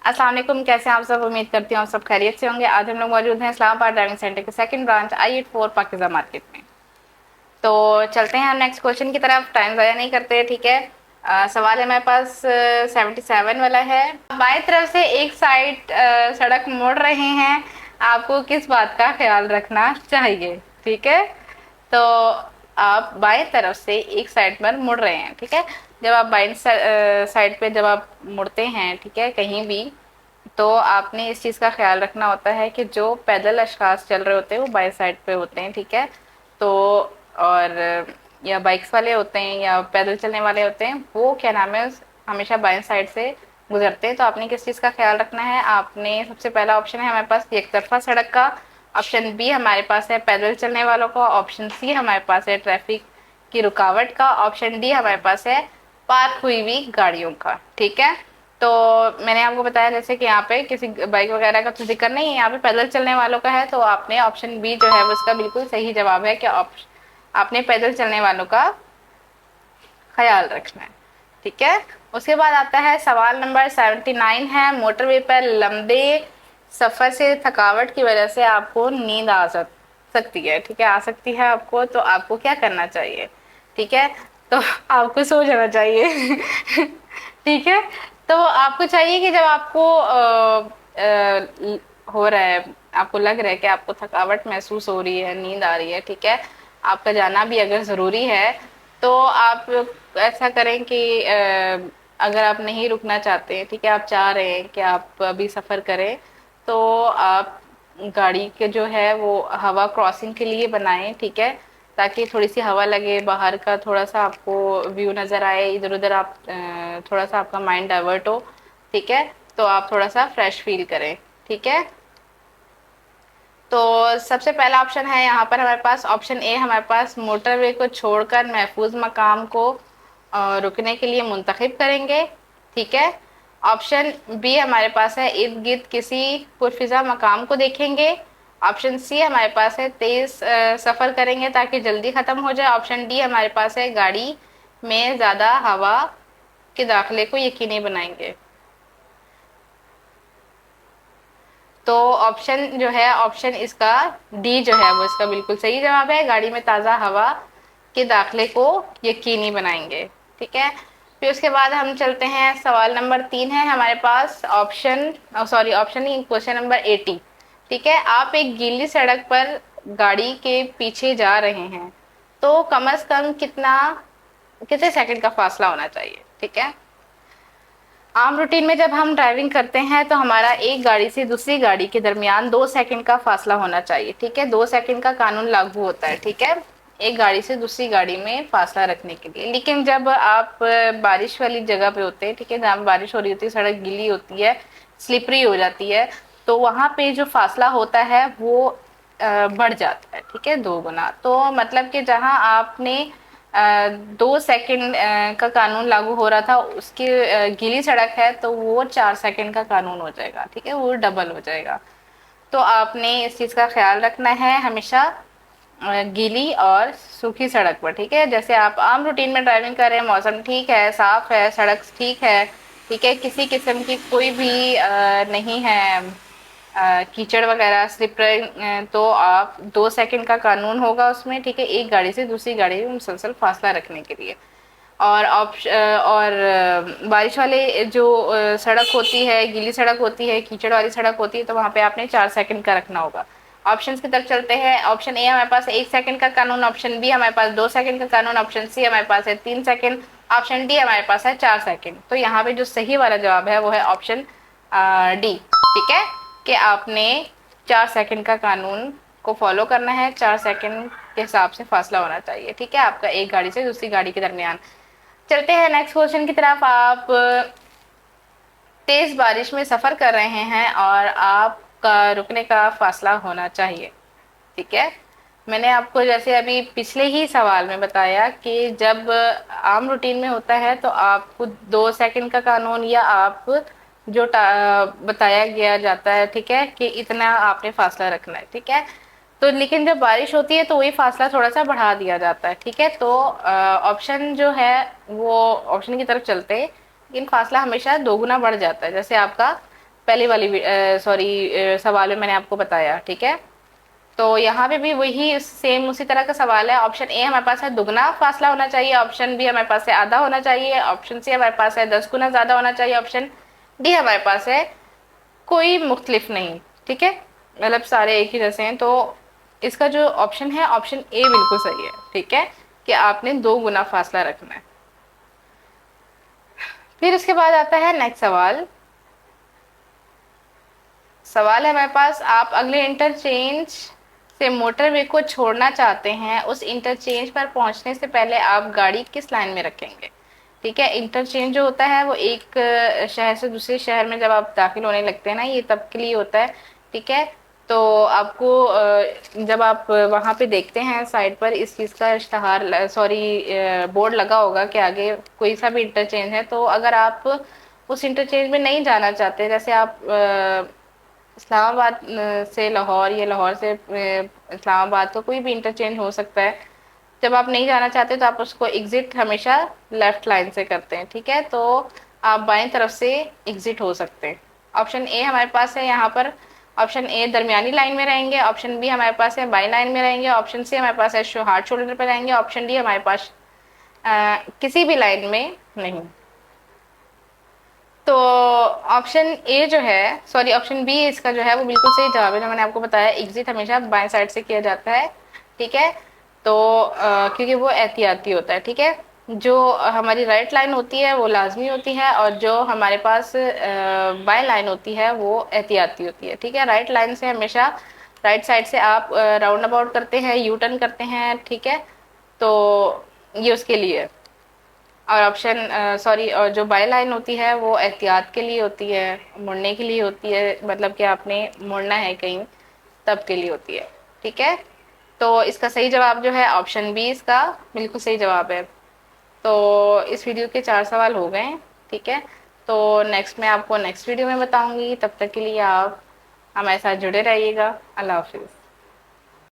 अस्सलाम वालेकुम, कैसे हैं आप सब। उम्मीद करती हूँ आप सब खैरियत से होंगे। आज हम लोग मौजूद हैं इस्लामाबाद ड्राइविंग सेंटर के सेकंड ब्रांच I-84 पाकिजा मार्केट में। तो चलते हैं हम नेक्स्ट क्वेश्चन की तरफ, टाइम ज़ाया नहीं करते। ठीक है, सवाल हमारे पास 77 वाला है। बाएं तरफ से एक साइड सड़क मुड़ रहे हैं, आपको किस बात का ख्याल रखना चाहिए। ठीक है, तो आप बाएं तरफ से एक साइड पर मुड़ रहे हैं। ठीक है, जब आप बाएं साइड पे जब आप मुड़ते हैं, ठीक है, कहीं भी, तो आपने इस चीज़ का ख्याल रखना होता है कि जो पैदल अशखास चल रहे होते हैं वो बाएं साइड पे होते हैं। ठीक है, तो और या बाइक्स वाले होते हैं या पैदल चलने वाले होते हैं, वो क्या नाम है, हमेशा बाएं साइड से गुजरते हैं। तो आपने किस चीज़ का ख्याल रखना है, आपने सबसे पहला ऑप्शन है हमारे पास एक तरफा सड़क का, ऑप्शन बी हमारे पास है पैदल चलने वालों का, ऑप्शन सी हमारे पास है ट्रैफिक की रुकावट का, ऑप्शन डी हमारे पास है पार्क हुई हुई गाड़ियों का। ठीक है, तो मैंने आपको बताया जैसे कि यहाँ पे किसी बाइक वगैरह का तो जिक्र नहीं है, यहाँ पे पैदल चलने वालों का है, तो आपने ऑप्शन बी जो है वो इसका बिल्कुल सही जवाब है कि आपने पैदल चलने वालों का ख्याल रखना है। ठीक है, उसके बाद आता है सवाल नंबर 79 है। मोटरवे पर लंबे सफर से थकावट की वजह से आपको नींद आ सकती है। ठीक है, आ सकती है आपको, तो आपको क्या करना चाहिए। ठीक है, तो आपको सो जाना चाहिए। ठीक है, तो आपको चाहिए कि जब आपको हो रहा है, आपको लग रहा है कि आपको थकावट महसूस हो रही है, नींद आ रही है, ठीक है, आपका जाना भी अगर ज़रूरी है, तो आप ऐसा करें कि अगर आप नहीं रुकना चाहते हैं, ठीक है, आप चाह रहे हैं कि आप अभी सफ़र करें, तो आप गाड़ी के जो है वो हवा क्रॉसिंग के लिए बनाएं। ठीक है, ताकि थोड़ी सी हवा लगे, बाहर का थोड़ा सा आपको व्यू नज़र आए, इधर उधर आप थोड़ा सा आपका माइंड डाइवर्ट हो। ठीक है, तो आप थोड़ा सा फ्रेश फील करें। ठीक है, तो सबसे पहला ऑप्शन है यहाँ पर हमारे पास ऑप्शन ए, हमारे पास मोटरवे को छोड़कर महफूज मकाम को रुकने के लिए मुंतखब करेंगे। ठीक है, ऑप्शन बी हमारे पास है इर्द गिर्द किसी पुरफिजा मकाम को देखेंगे। ऑप्शन सी हमारे पास है तेज सफ़र करेंगे ताकि जल्दी ख़त्म हो जाए। ऑप्शन डी हमारे पास है गाड़ी में ज़्यादा हवा के दाखिले को यकीनी बनाएंगे। तो ऑप्शन जो है, ऑप्शन इसका डी जो है वो इसका बिल्कुल सही जवाब है, गाड़ी में ताज़ा हवा के दाखिले को यकीनी बनाएंगे। ठीक है, फिर उसके बाद हम चलते हैं, सवाल नंबर 3 है हमारे पास, ऑप्शन सॉरी ऑप्शन नहीं, क्वेश्चन नंबर 80। ठीक है, आप एक गीली सड़क पर गाड़ी के पीछे जा रहे हैं, तो कम से कम कितने सेकंड का फासला होना चाहिए। ठीक है, आम रूटीन में जब हम ड्राइविंग करते हैं तो हमारा एक गाड़ी से दूसरी गाड़ी के दरमियान 2 सेकंड का फासला होना चाहिए। ठीक है, 2 सेकंड का कानून लागू होता है। ठीक है, एक गाड़ी से दूसरी गाड़ी में फासला रखने के लिए। लेकिन जब आप बारिश वाली जगह पे होते हैं, ठीक है, जहाँ बारिश हो रही होती है, सड़क गीली होती है, स्लिपरी हो जाती है, तो वहाँ पे जो फासला होता है वो बढ़ जाता है। ठीक है, 2 गुना। तो मतलब कि जहाँ आपने 2 सेकंड का कानून लागू हो रहा था, उसकी गीली सड़क है, तो वो 4 सेकंड का कानून हो जाएगा। ठीक है, वो डबल हो जाएगा। तो आपने इस चीज़ का ख्याल रखना है हमेशा गीली और सूखी सड़क पर। ठीक है, जैसे आप आम रूटीन में ड्राइविंग कर रहे हैं, मौसम ठीक है, साफ है, सड़क ठीक है, ठीक है, किसी किस्म की कोई भी नहीं है कीचड़ वगैरह स्लिप, तो आप 2 सेकंड का कानून होगा उसमें। ठीक है, एक गाड़ी से दूसरी गाड़ी में मुसलसल फासला रखने के लिए। और बारिश वाले जो सड़क होती है, गीली सड़क होती है, कीचड़ वाली सड़क होती है, तो वहाँ पे आपने 4 सेकंड का रखना होगा। ऑप्शन की तरफ चलते हैं। ऑप्शन ए हमारे पास 1 सेकंड का कानून, ऑप्शन बी हमारे पास 2 सेकंड का कानून, ऑप्शन सी हमारे पास है 3 सेकंड, ऑप्शन डी हमारे पास है 4 सेकंड। तो यहाँ पे जो सही वाला जवाब है वो है ऑप्शन डी। ठीक है, कि आपने 4 सेकंड का कानून को फॉलो करना है, 4 सेकंड के हिसाब से फासला होना चाहिए। ठीक है, आपका एक गाड़ी से दूसरी गाड़ी के दरमियान। चलते हैं नेक्स्ट क्वेश्चन की तरफ। आप तेज बारिश में सफर कर रहे हैं और आपका रुकने का फासला होना चाहिए। ठीक है, मैंने आपको जैसे अभी पिछले ही सवाल में बताया कि जब आम रूटीन में होता है तो आपको 2 सेकंड का कानून या आप जो बताया गया जाता है, ठीक है, कि इतना आपने फासला रखना है। ठीक है, तो लेकिन जब बारिश होती है तो वही फासला थोड़ा सा बढ़ा दिया जाता है। ठीक है, तो ऑप्शन जो है वो ऑप्शन की तरफ चलते हैं, लेकिन फासला हमेशा 2 गुना बढ़ जाता है। जैसे आपका पहली वाली सवाल में मैंने आपको बताया, ठीक है। तो यहाँ पे भी वही सेम उसी तरह का सवाल है। ऑप्शन ए हमारे पास है दुगना फासला होना चाहिए, ऑप्शन बी हमारे पास है आधा होना चाहिए, ऑप्शन सी हमारे पास है 10 गुना ज्यादा होना चाहिए, ऑप्शन डी हमारे पास है कोई मुख्तलिफ नहीं, ठीक है, मतलब सारे एक ही जैसे हैं। तो इसका जो ऑप्शन है, ऑप्शन ए बिल्कुल सही है, ठीक है, कि आपने 2 गुना फासला रखना है। फिर उसके बाद आता है नेक्स्ट सवाल। सवाल है हमारे पास, आप अगले इंटरचेंज से मोटरवे को छोड़ना चाहते हैं, उस इंटरचेंज पर पहुंचने से पहले आप गाड़ी किस लाइन में रखेंगे? ठीक है, इंटरचेंज जो होता है वो एक शहर से दूसरे शहर में जब आप दाखिल होने लगते हैं ना, ये तब के लिए होता है, ठीक है। तो आपको जब आप वहां पे देखते हैं साइड पर इस चीज़ का इश्तहार बोर्ड लगा होगा कि आगे कोई सा भी इंटरचेंज है, तो अगर आप उस इंटरचेंज में नहीं जाना चाहते, जैसे आप इस्लामाबाद से लाहौर या लाहौर से इस्लामाबाद का कोई भी इंटरचेंज हो सकता है, जब आप नहीं जाना चाहते तो आप उसको एग्जिट हमेशा लेफ्ट लाइन से करते हैं, ठीक है। तो आप बाएं तरफ से एग्जिट हो सकते हैं। ऑप्शन ए हमारे पास है यहाँ पर, ऑप्शन ए दरमियानी लाइन में रहेंगे, ऑप्शन बी हमारे पास है बाई लाइन में रहेंगे, ऑप्शन सी हमारे पास है हार्ड शोल्डर पर रहेंगे, ऑप्शन डी हमारे पास किसी भी लाइन में नहीं। तो ऑप्शन ए जो है, ऑप्शन बी इसका जो है वो बिल्कुल सही जवाब है। जो मैंने आपको बताया, एग्जिट हमेशा बाएं साइड से किया जाता है, ठीक है। तो क्योंकि वो एहतियाती होता है, ठीक है। जो हमारी राइट लाइन होती है वो लाजमी होती है, और जो हमारे पास बाएं लाइन होती है वो एहतियाती होती है, ठीक है। राइट लाइन से हमेशा राइट साइड से आप राउंड अबाउट करते हैं, यू टर्न करते हैं, ठीक है। तो ये उसके लिए, और और जो बाई लाइन होती है वो एहतियात के लिए होती है, मुड़ने के लिए होती है, मतलब कि आपने मुड़ना है कहीं तब के लिए होती है, ठीक है। तो इसका सही जवाब जो है ऑप्शन बी, इसका बिल्कुल सही जवाब है। तो इस वीडियो के 4 सवाल हो गए, ठीक है। तो नेक्स्ट मैं आपको नेक्स्ट वीडियो में बताऊंगी, तब तक के लिए आप हमारे साथ जुड़े रहिएगा। अल्लाह हाफिज़।